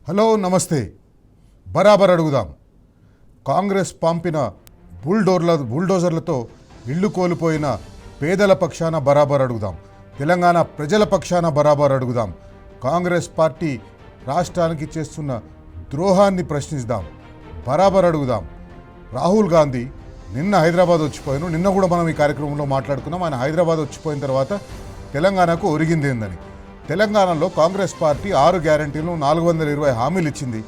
Hello నమస్తే. బరాబర్ అడుగుదాం. కాంగ్రెస్ పంపిన బుల్డోజర్లతో ఇళ్లు కోల్పోయిన పేదల పక్షాన బరాబర్ అడుగుదాం. తెలంగాణ ప్రజల పక్షాన బరాబర్ అడుగుదాం. కాంగ్రెస్ పార్టీ రాష్ట్రానికి చేస్తున్న ద్రోహాన్ని ప్రశ్నిద్దాం. బరాబర్ అడుగుదాం. రాహుల్ గాంధీ నిన్న హైదరాబాద్ వచ్చిపోయాను. నిన్న కూడా మనం ఈ కార్యక్రమంలో మాట్లాడుకున్నాం. ఆయన హైదరాబాద్ వచ్చిపోయిన తర్వాత తెలంగాణకు ఒరిగిందేందని. తెలంగాణలో కాంగ్రెస్ పార్టీ 6 గ్యారంటీలు 420 హామీలు ఇచ్చింది.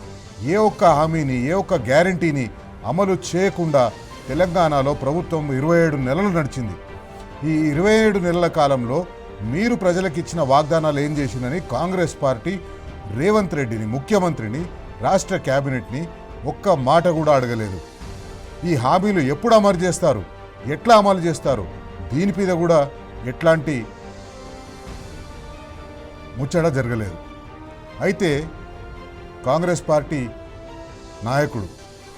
ఏ ఒక్క హామీని, ఏ ఒక్క గ్యారంటీని అమలు చేయకుండా తెలంగాణలో ప్రభుత్వం 27 నెలలు నడిచింది. ఈ 27 నెలల కాలంలో మీరు ప్రజలకు ఇచ్చిన వాగ్దానాలు ఏం చేసిందని కాంగ్రెస్ పార్టీ రేవంత్ రెడ్డిని, ముఖ్యమంత్రిని, రాష్ట్ర క్యాబినెట్ని ఒక్క మాట కూడా అడగలేదు. ఈ హామీలు ఎప్పుడు అమలు చేస్తారు, ఎట్లా అమలు చేస్తారు, దీని మీద కూడా ఎట్లాంటి ముచ్చట జరగలేదు. అయితే కాంగ్రెస్ పార్టీ నాయకుడు,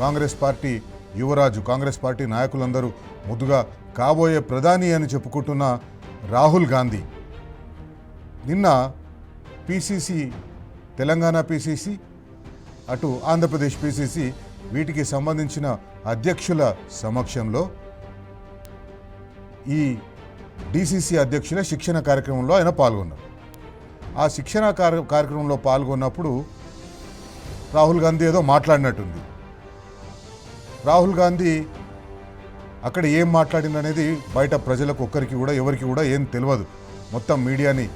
కాంగ్రెస్ పార్టీ యువరాజు, కాంగ్రెస్ పార్టీ నాయకులందరూ ముద్దుగా కాబోయే ప్రధాని అని చెప్పుకుంటున్న రాహుల్ గాంధీ నిన్న పిసిసి, తెలంగాణ పిసిసి, అటు ఆంధ్రప్రదేశ్ పిసిసి వీటికి సంబంధించిన అధ్యక్షుల సమక్షంలో ఈ డిసిసి అధ్యక్షుల శిక్షణ కార్యక్రమంలో ఆయన పాల్గొన్నారు. ఆ శిక్షణ కార్యక్రమంలో పాల్గొన్నప్పుడు రాహుల్ గాంధీ ఏదో మాట్లాడినట్టుంది. రాహుల్ గాంధీ అక్కడ ఏం మాట్లాడిందనేది బయట ప్రజలకు ఒక్కరికి కూడా, ఎవరికి కూడా ఏం తెలియదు. మొత్తం మీడియాని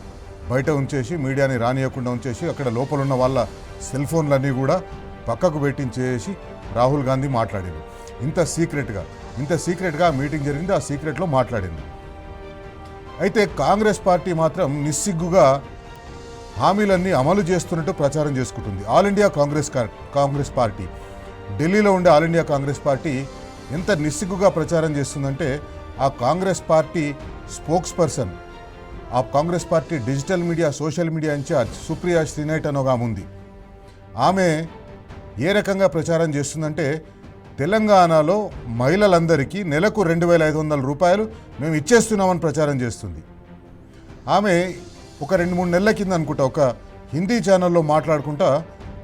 బయట ఉంచేసి, మీడియాని రానియకుండా ఉంచేసి, అక్కడ లోపల ఉన్న వాళ్ళ సెల్ ఫోన్లన్నీ కూడా పక్కకు పెట్టించేసి రాహుల్ గాంధీ మాట్లాడింది. ఇంత సీక్రెట్గా మీటింగ్ జరిగింది. ఆ సీక్రెట్లో మాట్లాడింది. అయితే కాంగ్రెస్ పార్టీ మాత్రం నిస్సిగ్గుగా హామీలన్నీ అమలు చేస్తున్నట్టు ప్రచారం చేసుకుంటుంది. ఆల్ ఇండియా కాంగ్రెస్ పార్టీ, ఢిల్లీలో ఉండే ఆల్ ఇండియా కాంగ్రెస్ పార్టీ ఎంత నిస్సిగ్గుగా ప్రచారం చేస్తుందంటే, ఆ కాంగ్రెస్ పార్టీ స్పోక్స్ పర్సన్, ఆ Congress party digital media, social media incharge Supriya Shrinate అని ఒక ఆమె ఉంది. ఆమె ఏ రకంగా ప్రచారం చేస్తుందంటే, తెలంగాణలో మహిళలందరికీ నెలకు 2500 రూపాయలు మేము ఇచ్చేస్తున్నామని ప్రచారం చేస్తుంది. ఆమె ఒక 2-3 నెలల కింద అనుకుంటా ఒక హిందీ ఛానల్లో మాట్లాడుకుంటా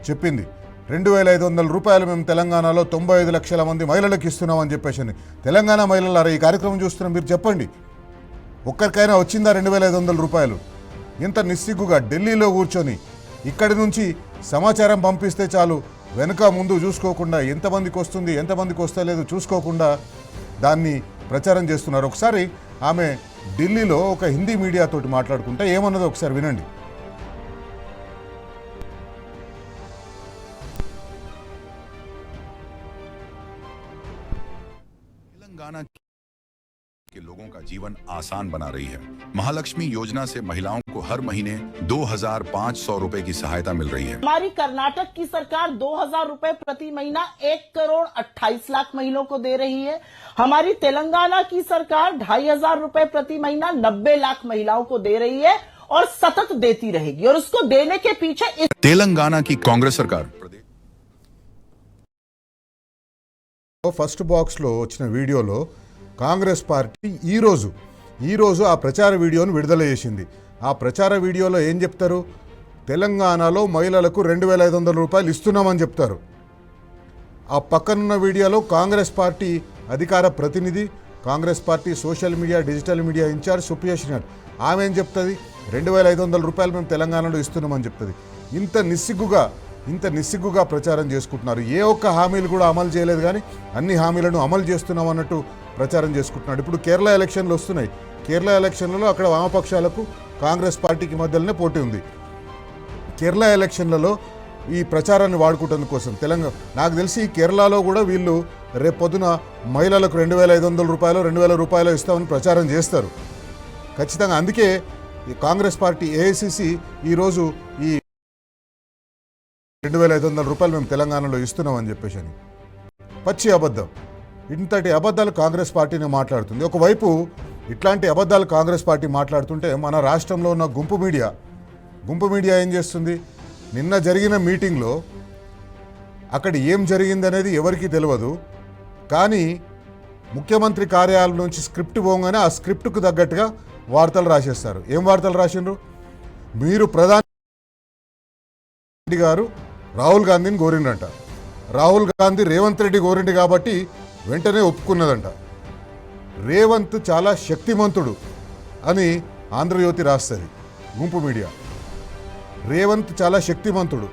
చెప్పింది, 2500 రూపాయలు మేము తెలంగాణలో 95 లక్షల మంది మహిళలకు ఇస్తున్నామని చెప్పేసి. తెలంగాణ మహిళలారా, ఈ కార్యక్రమం చూస్తున్నాం, మీరు చెప్పండి, ఒక్కరికైనా వచ్చిందా 2500 రూపాయలు? ఇంత నిస్సిగ్గుగా ఢిల్లీలో కూర్చొని ఇక్కడి నుంచి సమాచారం పంపిస్తే చాలు, వెనుక ముందు చూసుకోకుండా ఎంతమందికి వస్తుంది, ఎంతమందికి వస్తలేదు చూసుకోకుండా దాన్ని ప్రచారం చేస్తున్నారు. ఒకసారి ఆమె ఢిల్లీలో ఒక హిందీ మీడియా తోటి మాట్లాడుకుంటే ఏమన్నదో ఒకసారి వినండి. तेलंगाना के लोगों का जीवन आसान बना रही है। महालक्ष्मी योजना से महिलाओं को हर महीने 2500 रुपए की सहायता मिल रही है। हमारी कर्नाटक की सरकार 2000 रुपए प्रति महीना 1,28,00,000 महिलाओं को दे रही है। हमारी तेलंगाना की सरकार 2500 रुपए प्रति महीना 90 लाख महिलाओं को दे रही है और सतत देती रहेगी। और उसको देने के पीछे तेलंगाना की कांग्रेस सरकार ఫస్ట్ బాక్స్లో వచ్చిన వీడియోలో కాంగ్రెస్ పార్టీ ఈరోజు ఆ ప్రచార వీడియోను విడుదల చేసింది. ఆ ప్రచార వీడియోలో ఏం చెప్తారు? తెలంగాణలో మహిళలకు 2500 రూపాయలు ఇస్తున్నామని చెప్తారు. ఆ పక్కనున్న వీడియోలో కాంగ్రెస్ పార్టీ అధికార ప్రతినిధి, Congress party social media, digital media incharge Supriya Shrinate, ఆమె ఏం చెప్తుంది? 2500 రూపాయలు మేము తెలంగాణలో ఇస్తున్నామని చెప్తుంది. ఇంత నిస్సిగ్గుగా ప్రచారం చేసుకుంటున్నారు. ఏ ఒక్క హామీలు కూడా అమలు చేయలేదు, కానీ అన్ని హామీలను అమలు చేస్తున్నాం అన్నట్టు ప్రచారం చేసుకుంటున్నాడు. ఇప్పుడు కేరళ ఎలక్షన్లు వస్తున్నాయి. కేరళ ఎలక్షన్లలో అక్కడ వామపక్షాలకు కాంగ్రెస్ పార్టీకి మధ్యలోనే పోటీ ఉంది. కేరళ ఎలక్షన్లలో ఈ ప్రచారాన్ని వాడుకోవడం కోసం నాకు తెలిసి కేరళలో కూడా వీళ్ళు రేపు పొద్దున మహిళలకు 2500 రూపాయలు 2000 రూపాయలు ఇస్తామని ప్రచారం చేస్తారు ఖచ్చితంగా. అందుకే ఈ కాంగ్రెస్ పార్టీ ఏఐసిసి ఈరోజు ఈ 2500 రూపాయలు మేము తెలంగాణలో ఇస్తున్నామని చెప్పేసి అని పచ్చి అబద్ధం. ఇంతటి అబద్ధాలు కాంగ్రెస్ పార్టీని మాట్లాడుతుంది. ఒకవైపు ఇట్లాంటి అబద్ధాలు కాంగ్రెస్ పార్టీ మాట్లాడుతుంటే, మన రాష్ట్రంలో ఉన్న గుంపు మీడియా ఏం చేస్తుంది? నిన్న జరిగిన మీటింగ్లో అక్కడ ఏం జరిగిందనేది ఎవరికీ తెలియదు, కానీ ముఖ్యమంత్రి కార్యాలయం నుంచి స్క్రిప్ట్ పోగానే ఆ స్క్రిప్ట్కు తగ్గట్టుగా వార్తలు రాసేస్తారు. ఏం వార్తలు రాసిండ్రు? మీరు ప్రధాని గారు రాహుల్ గాంధీని కోరిండంట. రాహుల్ గాంధీ రేవంత్ రెడ్డి కోరిండు కాబట్టి వెంటనే ఒప్పుకున్నదంట. రేవంత్ చాలా శక్తిమంతుడు అని ఆంధ్రజ్యోతి రాస్తుంది, గుంపు మీడియా. రేవంత్ చాలా శక్తిమంతుడు,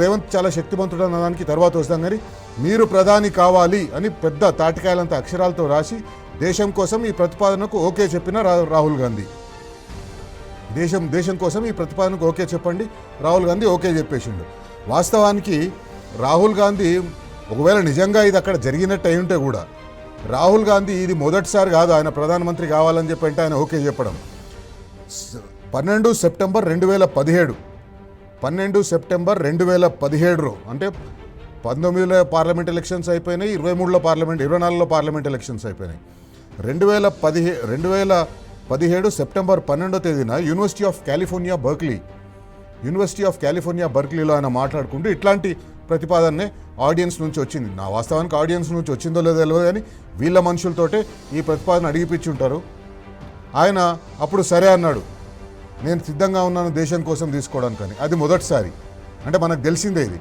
రేవంత్ చాలా శక్తిమంతుడు అన్నదానికి తర్వాత వస్తాం. కానీ మీరు ప్రధాని కావాలి అని పెద్ద తాటికాయలంత అక్షరాలతో రాసి దేశం కోసం ఈ ప్రతిపాదనకు ఓకే చెప్పిన రాహుల్ గాంధీ. దేశం కోసం ఈ ప్రతిపాదనకు ఓకే చెప్పండి, రాహుల్ గాంధీ ఓకే చెప్పేసిండు. వాస్తవానికి రాహుల్ గాంధీ ఒకవేళ నిజంగా ఇది అక్కడ జరిగినట్టు అయి ఉంటే కూడా రాహుల్ గాంధీ ఇది మొదటిసారి కాదు ఆయన ప్రధానమంత్రి కావాలని చెప్పి అంటే ఆయన ఓకే చెప్పడం. 12 సెప్టెంబర్ 2017 అంటే 19లో పార్లమెంట్ ఎలక్షన్స్ అయిపోయినాయి, 23లో పార్లమెంట్, 24లో పార్లమెంట్ ఎలక్షన్స్ అయిపోయినాయి. 2017 సెప్టెంబర్ 12వ తేదీన యూనివర్సిటీ ఆఫ్ కాలిఫోర్నియా బర్క్లీలో ఆయన మాట్లాడుకుంటూ ఇట్లాంటి ప్రతిపాదనే ఆడియన్స్ నుంచి వచ్చింది. నా వాస్తవానికి ఆడియన్స్ నుంచి వచ్చిందో లేదో తెలియదు, కానీ వీళ్ళ మనుషులతోటే ఈ ప్రతిపాదన అడిగిపించి ఉంటారు. ఆయన అప్పుడు సరే అన్నాడు, నేను సిద్ధంగా ఉన్నాను దేశం కోసం తీసుకోవడానికని. అది మొదటిసారి, అంటే మనకు తెలిసిందే. ఇది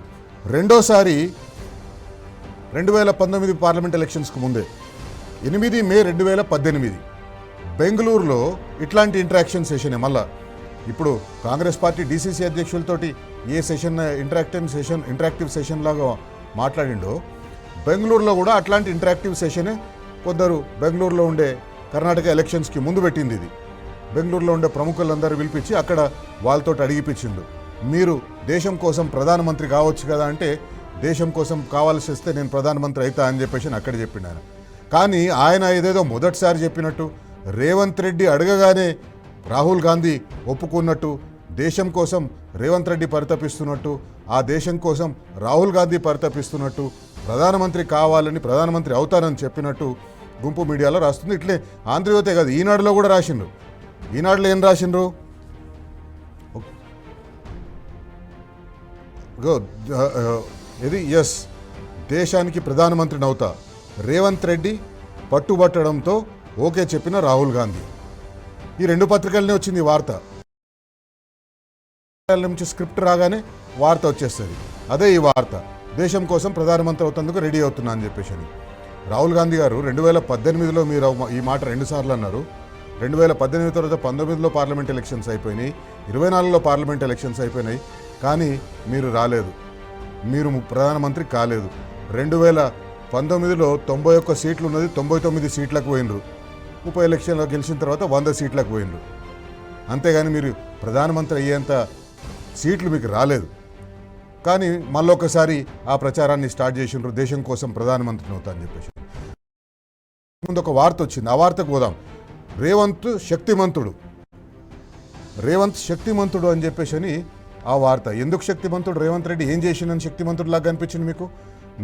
రెండోసారి 2019 పార్లమెంట్ ఎలక్షన్స్కు ముందే 8 మే 2018 బెంగళూరులో ఇట్లాంటి ఇంటరాక్షన్ సెషనే. మళ్ళా ఇప్పుడు కాంగ్రెస్ పార్టీ డీసీసీ అధ్యక్షులతోటి ఏ సెషన్ ఇంటరాక్టివ్ సెషన్ లాగా మాట్లాడిండో, బెంగళూరులో కూడా అట్లాంటి ఇంటరాక్టివ్ సెషనే కొందరు బెంగళూరులో ఉండే కర్ణాటక ఎలక్షన్స్కి ముందు పెట్టింది. ఇది బెంగళూరులో ఉండే ప్రముఖులందరూ పిలిపించి అక్కడ వాళ్ళతో అడిగిపించిండు, మీరు దేశం కోసం ప్రధానమంత్రి కావచ్చు కదా అంటే, దేశం కోసం కావాల్సి వస్తే నేను ప్రధానమంత్రి అవుతా అని చెప్పేసి అక్కడ చెప్పిండు ఆయన. కానీ ఆయన ఏదేదో మొదటిసారి చెప్పినట్టు, రేవంత్ రెడ్డి అడగగానే రాహుల్ గాంధీ ఒప్పుకున్నట్టు, దేశం కోసం రేవంత్ రెడ్డి పరితపిస్తున్నట్టు, ఆ దేశం కోసం రాహుల్ గాంధీ పరితపిస్తున్నట్టు, ప్రధానమంత్రి కావాలని ప్రధానమంత్రి అవుతానని చెప్పినట్టు గుంపు మీడియాలో రాస్తుంది. ఇట్లే ఆంధ్రజ్యోతే కాదు, ఈనాడులో కూడా రాసిండ్రు. ఈనాడులో ఏం రాసిండ్రు, ఇది దేశానికి ప్రధానమంత్రిని అవుతా, రేవంత్ రెడ్డి పట్టుబట్టడంతో ఓకే చెప్పిన రాహుల్ గాంధీ. ఈ రెండు పత్రికలనే వచ్చింది వార్త. నుంచి స్క్రిప్ట్ రాగానే వార్త వచ్చేస్తుంది. అదే ఈ వార్త, దేశం కోసం ప్రధానమంత్రి అవుతందుకు రెడీ అవుతున్నా అని చెప్పేసి. రాహుల్ గాంధీ గారు 2018లో మీరు ఈ మాట 2 సార్లు అన్నారు. 2018 తర్వాత 19లో పార్లమెంట్ ఎలక్షన్స్ అయిపోయినాయి, 24లో పార్లమెంట్ ఎలక్షన్స్ అయిపోయినాయి, కానీ మీరు రాలేదు, మీరు ప్రధానమంత్రి కాలేదు. 2019లో 91 సీట్లు ఉన్నది, 99 సీట్లకు పోయినరు. ఉప ఎలక్షన్లో గెలిచిన తర్వాత 100 సీట్లకు పోయినరు. అంతేగాని మీరు ప్రధానమంత్రి అయ్యేంత సీట్లు మీకు రాలేదు. కానీ మళ్ళొకసారి ఆ ప్రచారాన్ని స్టార్ట్ చేసిండ్రు, దేశం కోసం ప్రధానమంత్రిని అవుతా అని చెప్పేసి. ముందు ఒక వార్త వచ్చింది, ఆ వార్తకు పోదాం. రేవంత్ శక్తిమంతుడు అని చెప్పేసి ఆ వార్త. ఎందుకు శక్తిమంతుడు? రేవంత్ రెడ్డి ఏం చేసిందని శక్తిమంతుడిలాగా అనిపించింది మీకు?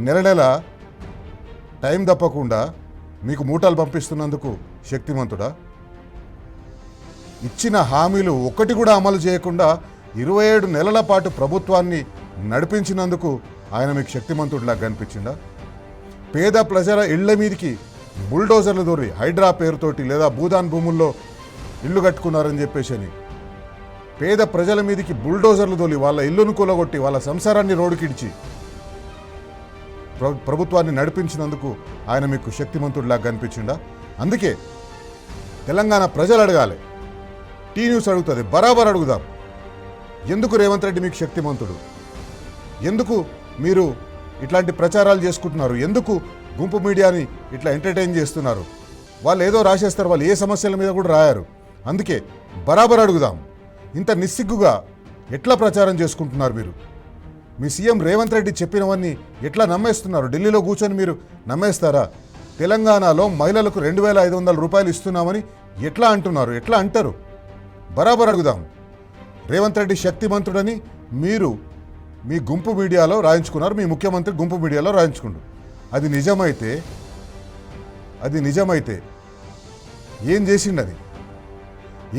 నెల టైం తప్పకుండా మీకు మూటలు పంపిస్తున్నందుకు శక్తిమంతుడా? ఇచ్చిన హామీలు ఒక్కటి కూడా అమలు చేయకుండా 27 నెలల పాటు ప్రభుత్వాన్ని నడిపించినందుకు ఆయన మీకు శక్తిమంతుడిలాగా కనిపించిందా? పేద ప్రజల ఇళ్ల మీదకి బుల్డోజర్లు దూరి హైడ్రా పేరుతోటి లేదా భూదాన్ భూముల్లో ఇల్లు కట్టుకున్నారని చెప్పేసి పేద ప్రజల మీదకి బుల్డోజర్లు తోలి వాళ్ళ ఇల్లును కూలగొట్టి వాళ్ళ సంసారాన్ని రోడ్డుకిడిచి ప్రభుత్వాన్ని నడిపించినందుకు ఆయన మీకు శక్తిమంతుడిలాగా కనిపించిందా? అందుకే తెలంగాణ ప్రజలు అడగాలి, టీ న్యూస్ అడుగుతుంది, బరాబర్ అడుగుదాం. ఎందుకు రేవంత్ రెడ్డి మీకు శక్తిమంతుడు? ఎందుకు మీరు ఇట్లాంటి ప్రచారాలు చేసుకుంటున్నారు? ఎందుకు గుంపు మీడియాని ఇట్లా ఎంటర్టైన్ చేస్తున్నారు? వాళ్ళు ఏదో రాసేస్తారు, వాళ్ళు ఏ సమస్యల మీద కూడా రాయారు. అందుకే బరాబర్ అడుగుదాం. ఇంత నిస్సిగ్గుగా ఎట్లా ప్రచారం చేసుకుంటున్నారు మీరు? మీ సీఎం రేవంత్ రెడ్డి చెప్పినవన్నీ ఎట్లా నమ్మేస్తున్నారు? ఢిల్లీలో కూర్చొని మీరు నమ్మేస్తారా? తెలంగాణలో మహిళలకు 2500 రూపాయలు ఇస్తున్నామని ఎట్లా అంటున్నారు? ఎట్లా అంటారు? బరాబర్ అడుగుదాం. రేవంత్ రెడ్డి శక్తిమంతుడని మీరు మీ గుంపు మీడియాలో రాయించుకున్నారు, మీ ముఖ్యమంత్రి గుంపు మీడియాలో రాయించుకున్నారు. అది నిజమైతే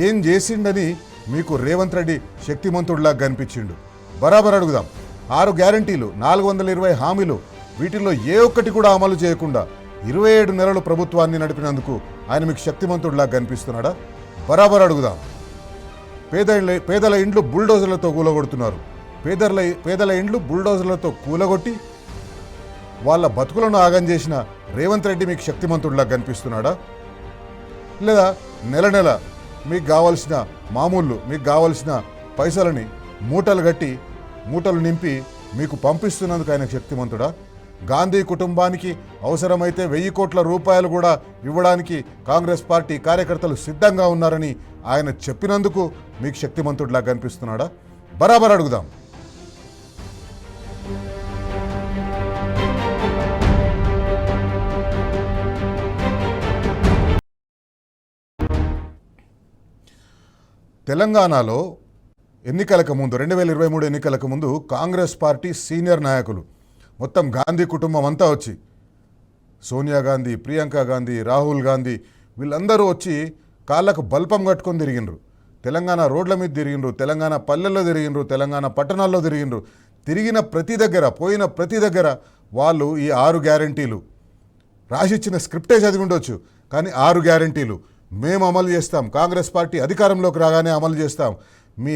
ఏం చేసిండని మీకు రేవంత్ రెడ్డి శక్తిమంతుడిలాగా కనిపించిండు? బరాబర్ అడుగుదాం. 6 గ్యారంటీలు, 420 హామీలు, వీటిల్లో ఏ ఒక్కటి కూడా అమలు చేయకుండా 27 నెలలు ప్రభుత్వాన్ని నడిపినందుకు ఆయన మీకు శక్తిమంతుడిలాగా కనిపిస్తున్నాడా? బరాబర్ అడుగుదాం. పేదల ఇండ్లు బుల్డోజర్లతో కూలగొడుతున్నారు, పేదల ఇండ్లు బుల్డోజర్లతో కూలగొట్టి వాళ్ళ బతుకులను ఆగం చేసిన రేవంత్ రెడ్డి మీకు శక్తిమంతుడిలా కనిపిస్తున్నాడా? లేదా నెల నెల మీకు కావాల్సిన మీకు కావాల్సిన పైసలని మూటలు కట్టి మూటలు నింపి మీకు పంపిస్తున్నందుకు ఆయన శక్తిమంతుడా? గాంధీ కుటుంబానికి అవసరమైతే 1000 కోట్ల రూపాయలు కూడా ఇవ్వడానికి కాంగ్రెస్ పార్టీ కార్యకర్తలు సిద్ధంగా ఉన్నారని ఆయన చెప్పినందుకు మీకు శక్తిమంతుడిలా కనిపిస్తున్నాడా? బరాబర్ అడుగుదాం. తెలంగాణలో ఎన్నికలకు ముందు 2023 ఎన్నికలకు ముందు కాంగ్రెస్ పార్టీ సీనియర్ నాయకులు మొత్తం గాంధీ కుటుంబం అంతా వచ్చి సోనియా గాంధీ, ప్రియాంక గాంధీ, రాహుల్ గాంధీ వీళ్ళందరూ వచ్చి కాళ్ళకు బల్పం కట్టుకొని తిరిగిండ్రు. తెలంగాణ రోడ్ల మీద తిరిగిండ్రు, తెలంగాణ పల్లెల్లో తిరిగిండ్రు, తెలంగాణ పట్టణాల్లో తిరిగిండ్రు. తిరిగిన ప్రతి దగ్గర, పోయిన ప్రతి దగ్గర వాళ్ళు ఈ 6 గ్యారంటీలు రాసిచ్చిన స్క్రిప్టే చదివి ఉండొచ్చు, కానీ 6 గ్యారంటీలు మేము అమలు చేస్తాం, కాంగ్రెస్ పార్టీ అధికారంలోకి రాగానే అమలు చేస్తాం, మీ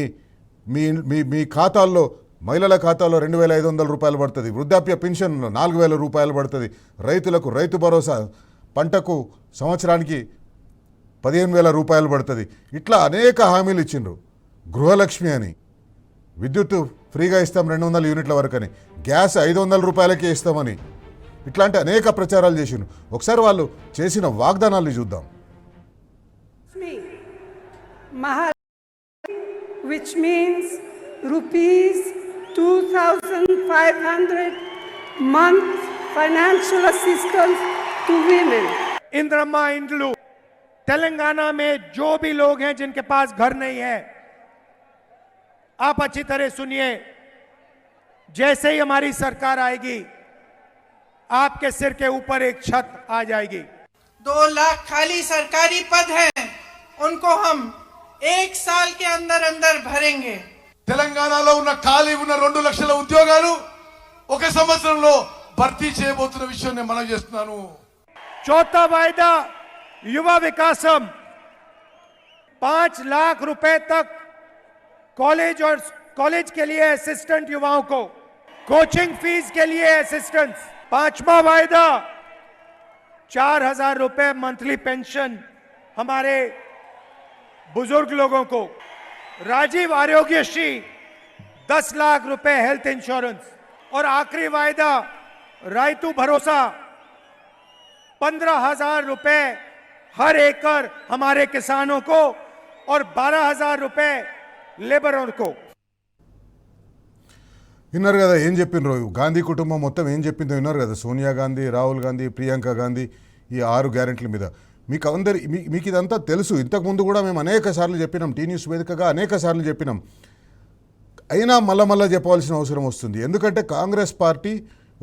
మీ మీ మీ ఖాతాల్లో, మహిళల ఖాతాలో 2500 రూపాయలు పడుతుంది, వృద్ధాప్య పెన్షన్ 4000 రూపాయలు పడుతుంది, రైతులకు రైతు భరోసా, పంటకు సంవత్సరానికి 15,000 రూపాయలు పడుతుంది. ఇట్లా అనేక హామీలు ఇచ్చిండ్రు. గృహలక్ష్మి అని, విద్యుత్ ఫ్రీగా ఇస్తాం 200 యూనిట్ల వరకు అని, గ్యాస్ 500 రూపాయలకే ఇస్తామని, ఇట్లాంటి అనేక ప్రచారాలు చేసిండ్రు. ఒకసారి వాళ్ళు చేసిన వాగ్దానాలు చూద్దాం. Which means rupees 2,500 month financial assistance to women. इंद्रमा इंड्लू Telangana में जो भी लोग हैं जिनके पास घर नहीं है, आप अच्छी तरह सुनिए, जैसे ही हमारी सरकार आएगी आपके सिर के ऊपर एक छत आ जाएगी. 2 लाख खाली सरकारी पद हैं, उनको हम 1 साल के अंदर अंदर भरेंगे. తెలంగాణలో ఉన్న ఖాళీ ఉన్న 2 లక్షల ఉద్యోగాలు 1 సంవత్సరంలో భర్తీ చేయబోతున్న విషయాన్ని మనం చేస్తున్నాను. चौथा वायदा युवा विकासम, 5 लाख रुपए तक कॉलेज और कॉलेज के लिए असिस्टेंट युवाओं को, कोचिंग फीस के लिए असिस्टेंस. 5वां वायदा 4000 रुपए मंथली पेंशन हमारे बुजुर्ग लोगों को. राजीव आरोग्यश्री 10 लाख रुपए हेल्थ इंश्योरेंस. और आखिरी वायदा रायतू भरोसा 15,000 रुपए हर एकड़ हमारे किसानों को और 12,000 रुपए लेबरों को. విన్నారు కదా ఏం చెప్పిండ్రు? గాంధీ కుటుంబం మొత్తం ఏం చెప్పిందో విన్నారు కదా. సోనియా గాంధీ, రాహుల్ గాంధీ, ప్రియాంక గాంధీ ఈ 6 గ్యారెంటీల మీద మీకు ఇదంతా తెలుసు. ఇంతకుముందు కూడా మేము అనేక సార్లు చెప్పినాం, టీ న్యూస్ వేదికగా అనేక సార్లు చెప్పినాం. అయినా మళ్ళా చెప్పవలసిన అవసరం వస్తుంది. ఎందుకంటే కాంగ్రెస్ పార్టీ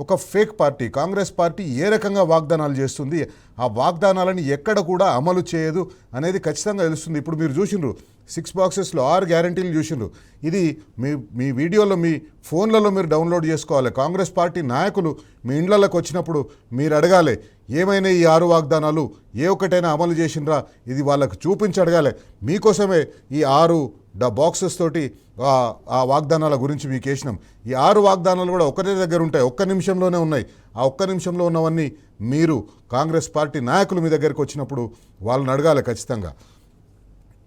ఒక ఫేక్ పార్టీ. కాంగ్రెస్ పార్టీ ఏ రకంగా వాగ్దానాలు చేస్తుంది, ఆ వాగ్దానాలను ఎక్కడ కూడా అమలు చేయదు అనేది ఖచ్చితంగా తెలుస్తుంది. ఇప్పుడు మీరు చూసిండ్రు 6 బాక్సెస్లో 6 గ్యారంటీలు చూసిండ్రు. ఇది మీ వీడియోలో, మీ ఫోన్లలో మీరు డౌన్లోడ్ చేసుకోవాలి. కాంగ్రెస్ పార్టీ నాయకులు మీ ఇండ్లలోకి వచ్చినప్పుడు మీరు అడగాలి, ఏమైనా ఈ 6 వాగ్దానాలు ఏ ఒక్కటైనా అమలు చేసిండ్రా, ఇది వాళ్ళకు చూపించి అడగాలి. మీకోసమే ఈ 6 బాక్సెస్ తోటి ఆ వాగ్దానాల గురించి మీకు వేసినాం. ఈ 6 వాగ్దానాలు కూడా ఒకటే దగ్గర ఉంటాయి, 1 నిమిషంలోనే ఉన్నాయి. ఆ 1 నిమిషంలో ఉన్నవన్నీ మీరు కాంగ్రెస్ పార్టీ నాయకులు మీ దగ్గరికి వచ్చినప్పుడు వాళ్ళని అడగాలి ఖచ్చితంగా.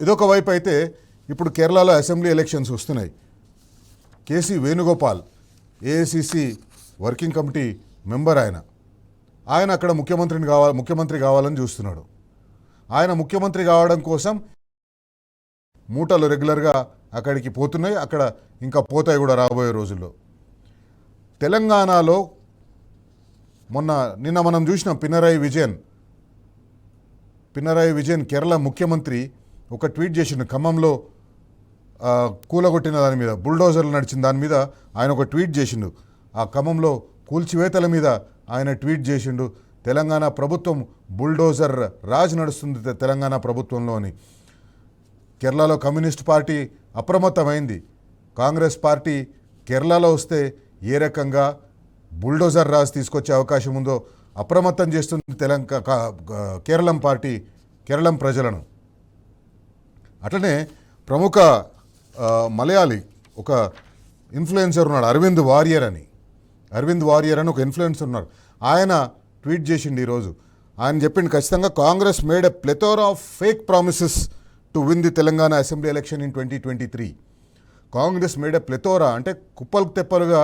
ఇదొక వైపు అయితే, ఇప్పుడు కేరళలో అసెంబ్లీ ఎలక్షన్స్ వస్తున్నాయి. KC Venugopal AICC working committee member ఆయన అక్కడ ముఖ్యమంత్రి కావాలని చూస్తున్నాడు. ఆయన ముఖ్యమంత్రి కావడం కోసం మూటలు రెగ్యులర్గా అక్కడికి పోతున్నాయి, అక్కడ ఇంకా పోతాయి కూడా రాబోయే రోజుల్లో. తెలంగాణలో నిన్న మనం చూసినాం పినరాయి విజయన్ కేరళ ముఖ్యమంత్రి ఒక ట్వీట్ చేసిండు. ఖమ్మంలో కూలగొట్టిన దాని మీద, బుల్డోజర్లు నడిచిన దాని మీద ఆయన ఒక ట్వీట్ చేసిండు. ఆ ఖమ్మంలో కూల్చివేతల మీద ఆయన ట్వీట్ చేసిండు. తెలంగాణ ప్రభుత్వం బుల్డోజర్ రాజ్ నడుస్తుంది తెలంగాణ ప్రభుత్వంలో అని. కేరళలో కమ్యూనిస్ట్ పార్టీ అప్రమత్తమైంది. కాంగ్రెస్ పార్టీ కేరళలో వస్తే ఏ రకంగా బుల్డోజర్ రాజ్ తీసుకొచ్చే అవకాశం ఉందో అప్రమత్తం చేస్తుంది కేరళం ప్రజలను. అట్లనే ప్రముఖ మలయాళీ ఒక ఇన్ఫ్లుయెన్సర్ ఉన్నాడు అరవింద్ వారియర్ అని ఒక ఇన్ఫ్లుయెన్సర్ ఉన్నాడు. ఆయన ట్వీట్ చేసిండు ఈరోజు. ఆయన చెప్పిండు ఖచ్చితంగా Congress made a plethora of fake promises to win the Telangana assembly election in 2023. Congress made a plethora అంటే కుప్పలు తెప్పలుగా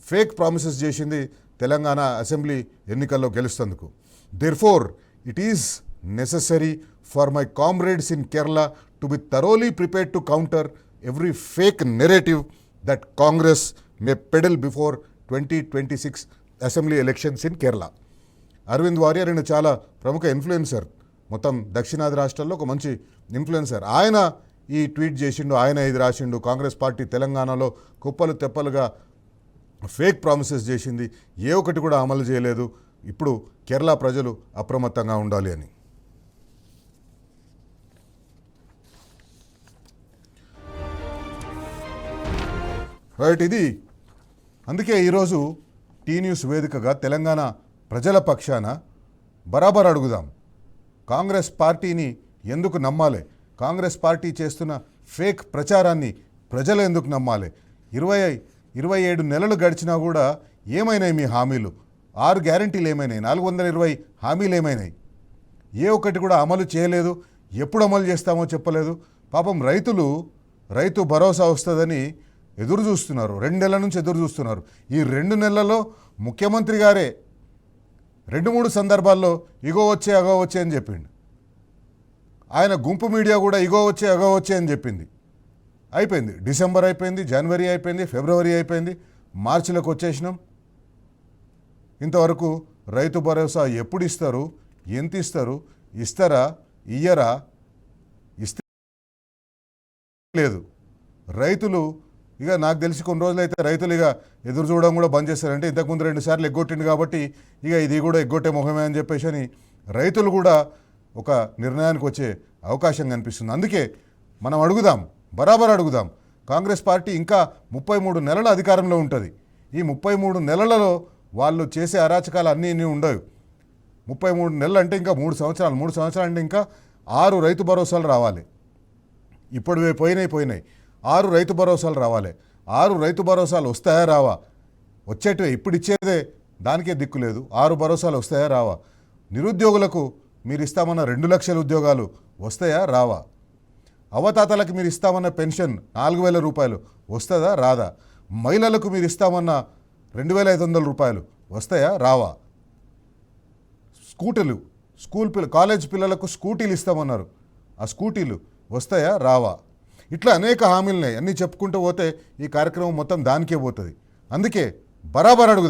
ఫేక్ ప్రామిసెస్ చేసింది తెలంగాణ అసెంబ్లీ ఎన్నికల్లో గెలుస్తందుకు. Therefore it is necessary for my comrades in Kerala to be thoroughly prepared to counter every fake narrative that Congress may peddle before 2026 assembly elections in Kerala. Arvind Warrier ఆయన చాలా ప్రముఖ influencer, మొత్తం దక్షిణాది రాష్ట్రాల్లో ఒక మంచి ఇన్ఫ్లుయెన్సర్. ఆయన ఈ ట్వీట్ చేసిండు, ఆయన ఇది రాసిండు. కాంగ్రెస్ పార్టీ తెలంగాణలో కుప్పలు తెప్పలుగా ఫేక్ ప్రామిసెస్ చేసింది, ఏ ఒక్కటి కూడా అమలు చేయలేదు. ఇప్పుడు కేరళ ప్రజలు అప్రమత్తంగా ఉండాలి అని. రైట్, ఇది అందుకే ఈరోజు టీ న్యూస్ వేదికగా తెలంగాణ ప్రజల పక్షాన బరాబర్ అడుగుదాం. కాంగ్రెస్ పార్టీని ఎందుకు నమ్మాలి? కాంగ్రెస్ పార్టీ చేస్తున్న ఫేక్ ప్రచారాన్ని ప్రజలు ఎందుకు నమ్మాలి? 27 నెలలు గడిచినా కూడా ఏమైనాయి మీ హామీలు? 6 గ్యారంటీలు ఏమైనాయి? 420 హామీలు ఏమైనాయి? ఏ ఒక్కటి కూడా అమలు చేయలేదు. ఎప్పుడు అమలు చేస్తామో చెప్పలేదు. పాపం రైతు భరోసా వస్తుందని ఎదురు చూస్తున్నారు. 2 నెలల నుంచి ఎదురు చూస్తున్నారు. ఈ 2 నెలల్లో ముఖ్యమంత్రి గారే 2-3 సందర్భాల్లో ఇగో వచ్చే అగో వచ్చే అని చెప్పిండు. ఆయన గుంపు మీడియా కూడా ఇగో వచ్చే అగో వచ్చే అని చెప్పింది. అయిపోయింది. డిసెంబర్ అయిపోయింది, జనవరి అయిపోయింది, ఫిబ్రవరి అయిపోయింది, మార్చిలోకి వచ్చేసినాం. ఇంతవరకు రైతు భరోసా ఎప్పుడు ఇస్తారు? ఎంత ఇస్తారు? ఇస్తారా? ఇయ్యరా? ఇస్తే లేదు. రైతులు ఇక నాకు తెలిసి కొన్ని రోజులైతే రైతులు ఇక ఎదురు చూడడం కూడా బంద్ చేస్తారంటే, ఇంతకుముందు 2 సార్లు ఎగ్గొట్టిండు కాబట్టి ఇక ఇది కూడా ఎగ్గొట్టే మొహమే అని చెప్పేసి అని రైతులు కూడా ఒక నిర్ణయానికి వచ్చే అవకాశం కనిపిస్తుంది. అందుకే మనం అడుగుదాం, బరాబర్ అడుగుదాం. కాంగ్రెస్ పార్టీ ఇంకా 33 నెలల అధికారంలో ఉంటుంది. ఈ 33 నెలలలో వాళ్ళు చేసే అరాచకాలు అన్నీ ఉండవు. 33 నెలలు అంటే ఇంకా 3 సంవత్సరాలు అంటే ఇంకా 6 రైతు భరోసాలు రావాలి. ఇప్పుడు పోయినాయి 6 రైతు భరోసాలు రావాలి. 6 రైతు భరోసాలు వస్తాయా రావా? వచ్చేటివే, ఇప్పుడు ఇచ్చేదే దానికే దిక్కు లేదు. 6 భరోసాలు వస్తాయా రావా? నిరుద్యోగులకు మీరు ఇస్తామన్న 2 లక్షల ఉద్యోగాలు వస్తాయా రావా? అవతాతలకు మీరు ఇస్తామన్న పెన్షన్ 4,000 రూపాయలు వస్తుందా రాదా? మహిళలకు మీరు ఇస్తామన్న 2,500 రూపాయలు వస్తాయా రావా? స్కూటీలు కాలేజ్ పిల్లలకు స్కూటీలు ఇస్తామన్నారు, ఆ స్కూటీలు వస్తాయా రావా? ఇట్లా అనేక హామీలున్నాయి. అన్నీ చెప్పుకుంటూ పోతే ఈ కార్యక్రమం మొత్తం దానికే పోతుంది. అందుకే బరాబర్ అడుగుదాం.